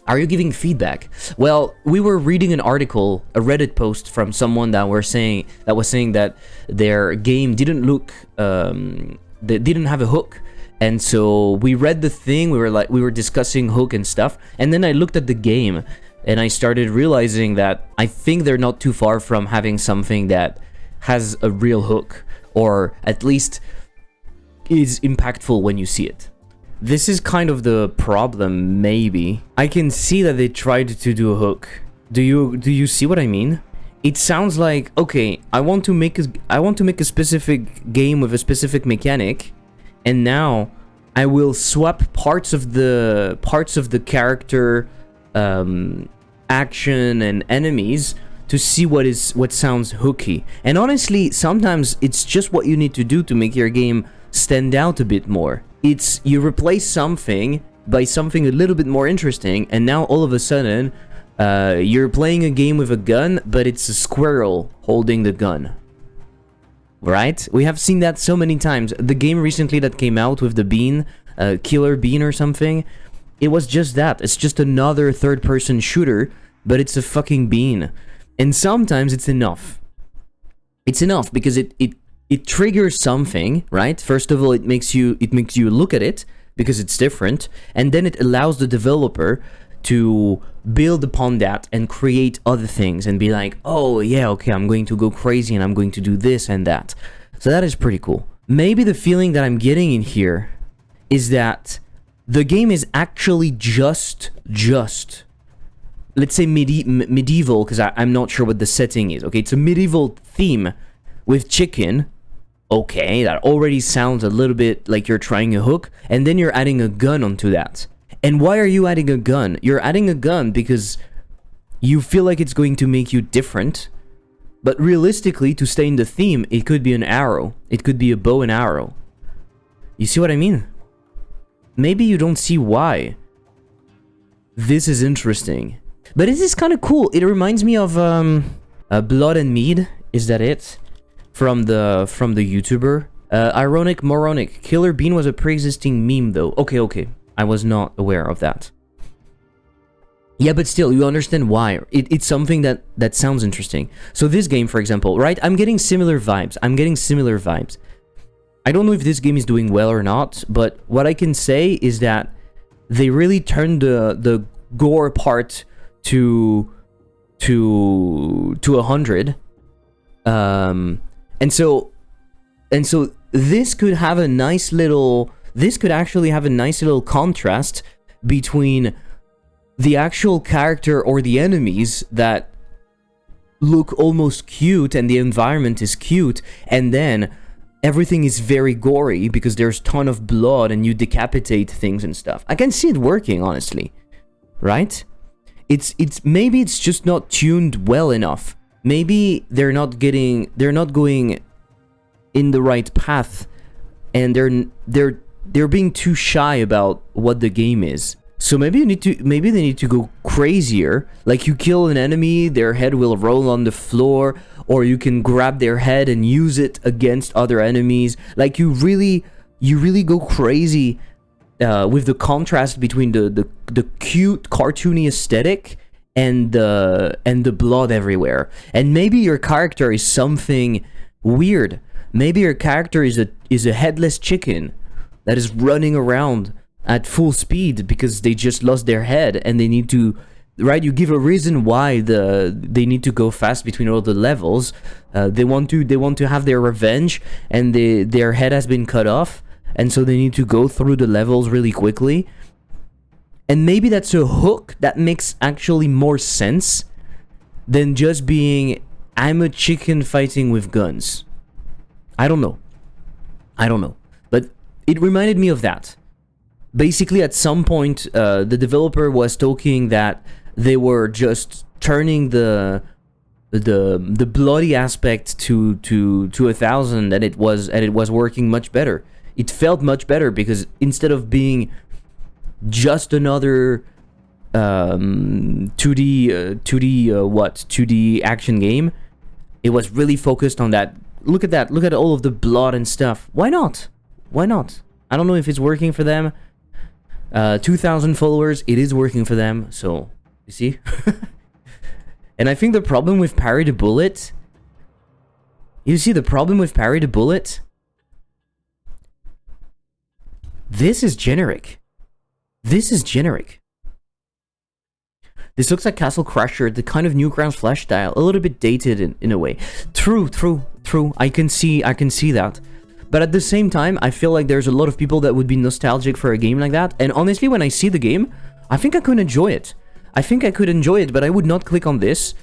Are you giving feedback? Well, we were reading an article, a Reddit post from someone that was saying that their game didn't look, they didn't have a hook, and so we read the thing. We were discussing hook and stuff, and then I looked at the game, and I started realizing that I think they're not too far from having something that has a real hook, or at least is impactful when you see it. This is kind of the problem, maybe. I can see that they tried to do a hook. Do you see what I mean? It sounds like, okay, I want to make a specific game with a specific mechanic, and now I will swap parts of the character, action and enemies to see what sounds hooky. And honestly, sometimes it's just what you need to do to make your game stand out a bit more. It's you replace something by something a little bit more interesting, and now all of a sudden you're playing a game with a gun, but it's a squirrel holding the gun, right? We have seen that so many times. The game recently that came out with the bean, killer bean or something, it was just that. It's just another third-person shooter, but it's a fucking bean. And sometimes it's enough. It's enough because it triggers something, right? First of all, it makes you look at it because it's different, and then it allows the developer to build upon that and create other things and be like, oh yeah, okay, I'm going to go crazy and I'm going to do this and that. So that is pretty cool. Maybe the feeling that I'm getting in here is that the game is actually just let's say medieval, because I'm not sure what the setting is. Okay, it's a medieval theme with chicken. Okay, that already sounds a little bit like you're trying a hook, and then you're adding a gun onto that. And why are you adding a gun? You're adding a gun because you feel like it's going to make you different, but realistically, to stay in the theme, it could be an arrow. It could be a bow and arrow. You see what I mean? Maybe you don't see why. This is interesting. But it is kind of cool. It reminds me of Blood and Mead. Is that it? From the YouTuber. Ironic Moronic. Killer Bean was a pre-existing meme though. Okay. I was not aware of that. Yeah, but still, you understand why. It's something that sounds interesting. So this game, for example, right? I'm getting similar vibes. I don't know if this game is doing well or not, but what I can say is that they really turned the gore part to 100. And so this could have a nice little, this could actually have a nice little contrast between the actual character or the enemies that look almost cute and the environment is cute, and then everything is very gory because there's a ton of blood and you decapitate things and stuff. I can see it working, honestly, right? It's maybe it's just not tuned well enough. Maybe they're not going in the right path, and they're being too shy about what the game is. So maybe they need to go crazier. Like, you kill an enemy, their head will roll on the floor, or you can grab their head and use it against other enemies. Like, you really go crazy with the contrast between the cute cartoony aesthetic and the blood everywhere. And maybe your character is something weird. Maybe your character is a headless chicken that is running around at full speed because they just lost their head and they need to, right? You give a reason why they need to go fast between all the levels. They want to have their revenge, and their head has been cut off, and so they need to go through the levels really quickly. And maybe that's a hook that makes actually more sense than just being, I'm a chicken fighting with guns. I don't know. But it reminded me of that. Basically, at some point, the developer was talking that they were just turning the bloody aspect to 1000, and it was working much better. It felt much better because instead of being just another 2D action game, it was really focused on that. Look at that. Look at all of the blood and stuff. Why not? I don't know if it's working for them. 2,000 followers, it is working for them, so, you see? And I think the problem with Parry the Bullet... You see the problem with Parry the Bullet? This is generic. This is generic. This looks like Castle Crasher, the kind of Newgrounds Flash style, a little bit dated in a way. True. I can see that. But at the same time, I feel like there's a lot of people that would be nostalgic for a game like that. And honestly, when I see the game, I think I could enjoy it. But I would not click on this.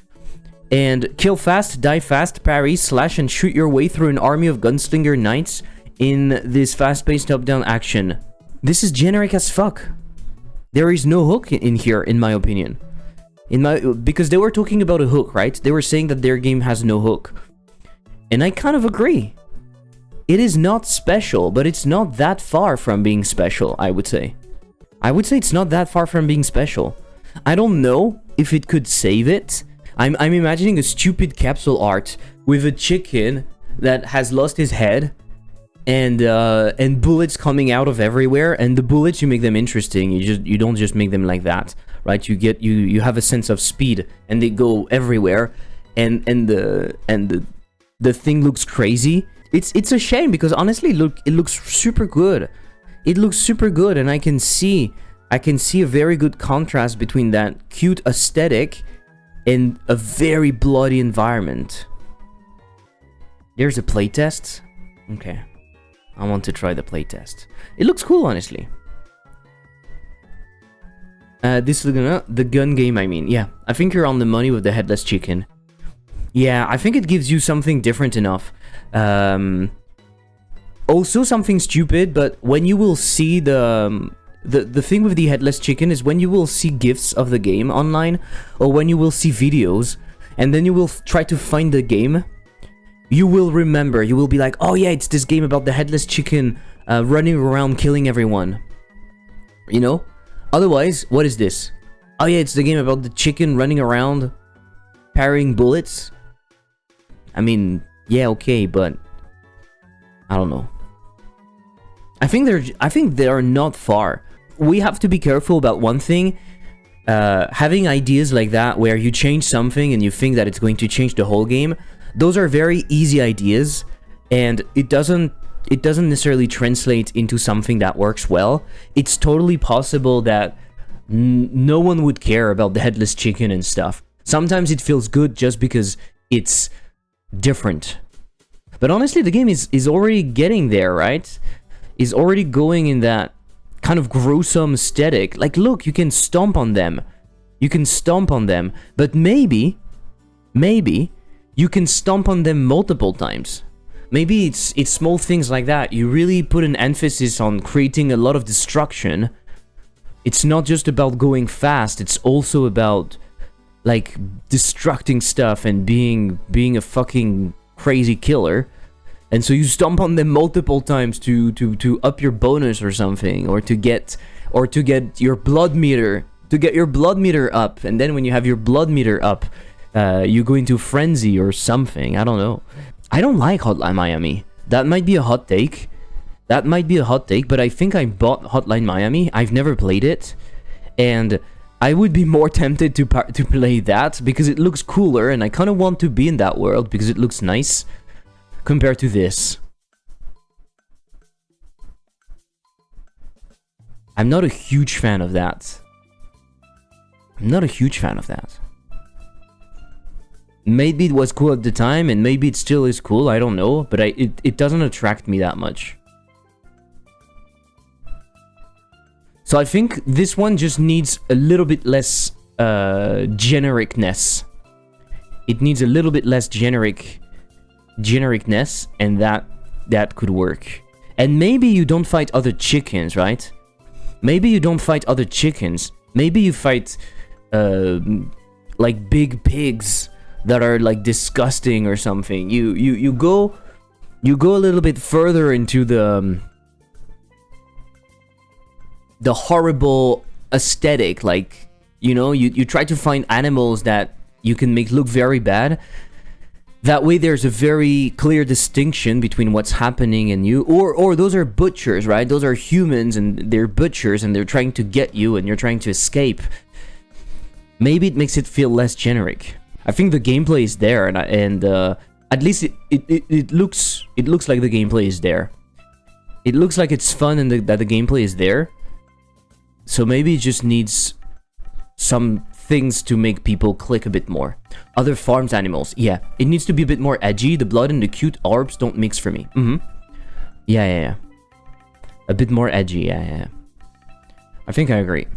And kill fast, die fast, parry, slash, and shoot your way through an army of gunslinger knights in this fast-paced top-down action. This is generic as fuck. There is no hook in here, in my opinion. Because they were talking about a hook, right? They were saying that their game has no hook. And I kind of agree. It is not special, but it's not that far from being special, I would say. I would say it's not that far from being special. I don't know if it could save it. I'm imagining a stupid capsule art with a chicken that has lost his head and bullets coming out of everywhere, and the bullets, you make them interesting. You don't just make them like that, right? You have a sense of speed, and they go everywhere, and the thing looks crazy. It's a shame, because honestly, it looks super good. It looks super good, and I can see a very good contrast between that cute aesthetic and a very bloody environment. There's a playtest. Okay. I want to try the playtest. It looks cool, honestly. This is the gun game, I mean. Yeah, I think you're on the money with the headless chicken. Yeah, I think it gives you something different enough. Also something stupid, but when you will see the thing with the headless chicken is when you will see GIFs of the game online, or when you will see videos, and then you will try to find the game, you will remember. You will be like, oh yeah, it's this game about the headless chicken running around killing everyone. You know? Otherwise, what is this? Oh yeah, it's the game about the chicken running around parrying bullets. I mean, yeah, okay, but I don't know. I think they are not far. We have to be careful about one thing. Having ideas like that where you change something and you think that it's going to change the whole game, those are very easy ideas, and it doesn't necessarily translate into something that works well. It's totally possible that no one would care about the headless chicken and stuff. Sometimes it feels good just because it's different. But honestly, the game is already getting there, right? Is already going in that kind of gruesome aesthetic. Like, look, you can stomp on them. You can stomp on them. But maybe you can stomp on them multiple times. Maybe it's small things like that. You really put an emphasis on creating a lot of destruction. It's not just about going fast. It's also about, like, destructing stuff and being a fucking crazy killer. And so you stomp on them multiple times to up your bonus or something, or to get your blood meter, up. And then when you have your blood meter up, you go into frenzy or something. I don't know. I don't like Hotline Miami. That might be a hot take. But I think I bought Hotline Miami. I've never played it, and I would be more tempted to play that because it looks cooler, and I kind of want to be in that world because it looks nice compared to this. I'm not a huge fan of that. Maybe it was cool at the time, and maybe it still is cool, I don't know, but it doesn't attract me that much. So I think this one just needs a little bit less genericness. It needs a little bit less genericness, and that could work. And maybe you don't fight other chickens, right? Maybe you don't fight other chickens. Maybe you fight like big pigs that are like disgusting or something. You go a little bit further into the horrible aesthetic, like, you know, you try to find animals that you can make look very bad. That way there's a very clear distinction between what's happening and you. Or those are butchers, right? Those are humans and they're butchers and they're trying to get you and you're trying to escape. Maybe it makes it feel less generic. I think the gameplay is there, and at least it looks like the gameplay is there. It looks like it's fun and that the gameplay is there. So maybe it just needs some things to make people click a bit more. Other farms animals, yeah, it needs to be a bit more edgy. The blood and the cute orbs don't mix for me. Yeah. A bit more edgy, yeah. I think I agree.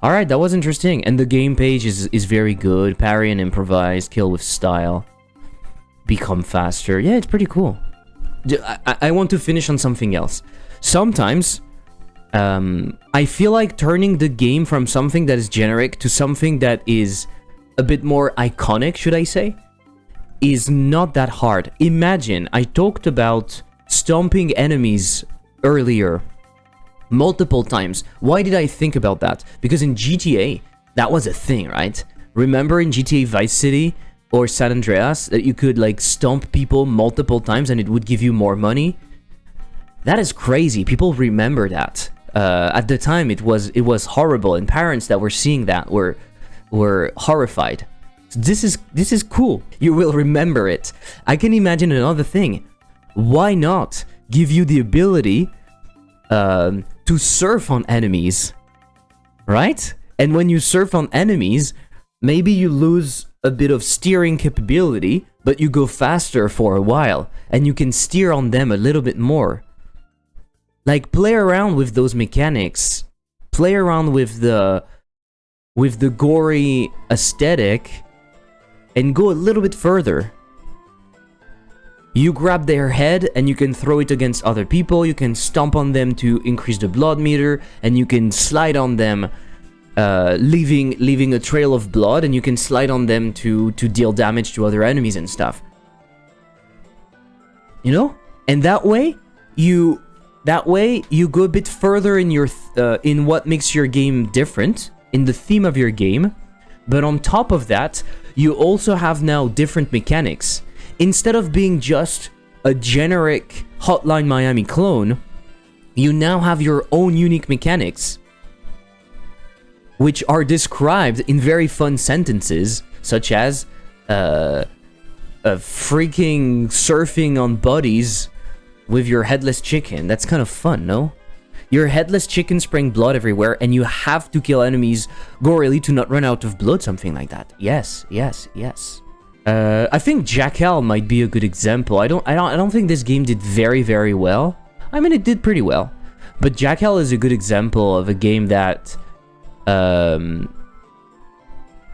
All right, that was interesting. And the game page is very good. Parry and improvise, kill with style, become faster. Yeah, it's pretty cool. I want to finish on something else. Sometimes I feel like turning the game from something that is generic to something that is a bit more iconic, should I say, is not that hard. Imagine, I talked about stomping enemies earlier multiple times. Why did I think about that? Because in GTA, that was a thing, right? Remember in GTA Vice City or San Andreas that you could like stomp people multiple times and it would give you more money? That is crazy. People remember that. At the time, it was horrible, and parents that were seeing that were horrified. So this is cool. You will remember it. I can imagine another thing. Why not give you the ability to surf on enemies, right? And when you surf on enemies, maybe you lose a bit of steering capability, but you go faster for a while, and you can steer on them a little bit more. Like, play around with those mechanics. Play around with the gory aesthetic, and go a little bit further. You grab their head and you can throw it against other people. You can stomp on them to increase the blood meter, and you can slide on them, leaving a trail of blood, and you can slide on them to deal damage to other enemies and stuff. You know? And that way you go a bit further in your in what makes your game different, in the theme of your game. But on top of that, you also have now different mechanics. Instead of being just a generic Hotline Miami clone, you now have your own unique mechanics, which are described in very fun sentences, such as a freaking surfing on buddies with your headless chicken. That's kind of fun, no? Your headless chicken spraying blood everywhere, and you have to kill enemies gorily to not run out of blood, something like that. Yes. I think Jackal might be a good example. I don't think this game did very, very well. I mean, it did pretty well, but Jackal is a good example of a game that it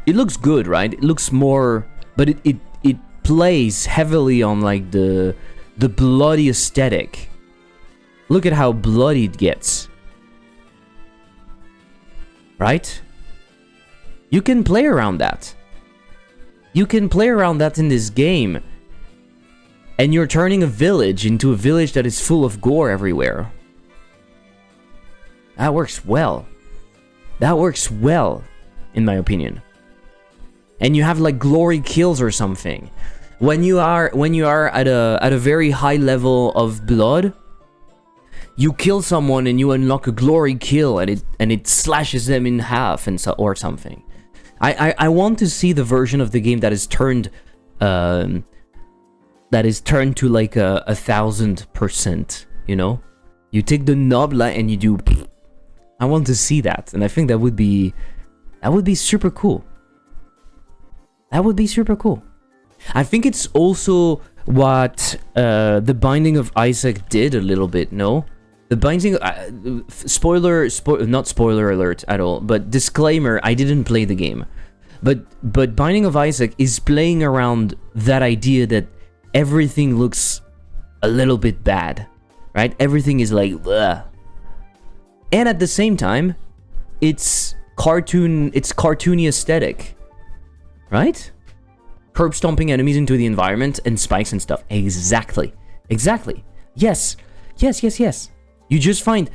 looks good, right? It looks more, but it plays heavily on like the bloody aesthetic. Look at how bloody it gets, right? You can play around that. You can play around that in this game, and you're turning a village into a village that is full of gore everywhere. That works well. That works well, in my opinion. And you have like glory kills or something. When you are at a very high level of blood, you kill someone and you unlock a glory kill, and it slashes them in half or something. I want to see the version of the game that is turned to like 1000%. You know, you take the knob and you do. I want to see that, and I think that would be super cool. That would be super cool. I think it's also what the Binding of Isaac did a little bit. No, the Binding not spoiler alert at all, but disclaimer: I didn't play the game, but Binding of Isaac is playing around that idea that everything looks a little bit bad, right? Everything is like, ugh. And at the same time, it's cartoony aesthetic, right? Curb stomping enemies into the environment and spikes and stuff. Exactly. Yes. You just find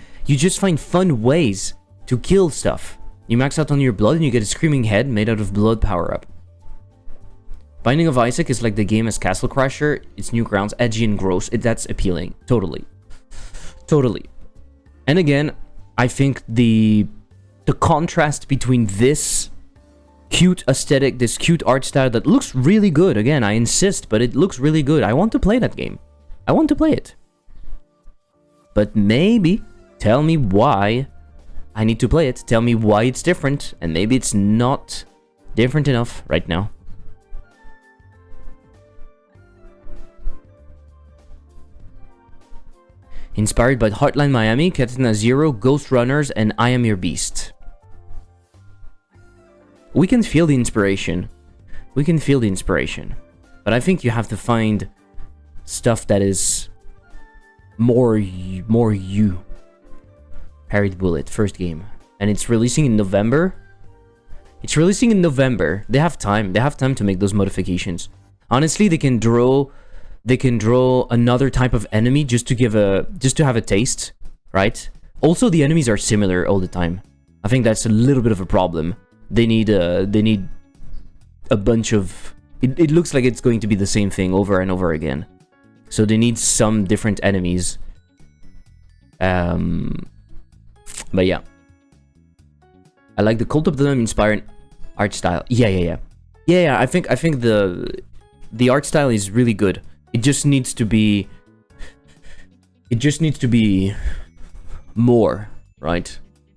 fun ways to kill stuff. You max out on your blood and you get a screaming head made out of blood power up. Binding of Isaac is like the game as Castle Crasher. It's new grounds, edgy and gross. That's appealing. Totally. Totally. And again, I think the contrast between this cute aesthetic, this cute art style that looks really good. Again, I insist, but it looks really good. I want to play that game. I want to play it. But maybe tell me why I need to play it. Tell me why it's different. And maybe it's not different enough right now. Inspired by Hotline Miami, Katana Zero, Ghost Runners, and I Am Your Beast. We can feel the inspiration. We can feel the inspiration. But I think you have to find stuff that is more you. Parried Bullet, first game. And it's releasing in November. It's releasing in November. They have time. They have time to make those modifications. Honestly, they can draw another type of enemy just to have a taste, right? Also, the enemies are similar all the time. I think that's a little bit of a problem. They need a bunch of... It looks like it's going to be the same thing over and over again. So they need some different enemies. But yeah. I like the Cult of the Lamb inspired art style. Yeah. I think the art style is really good. It just needs to be... more, right?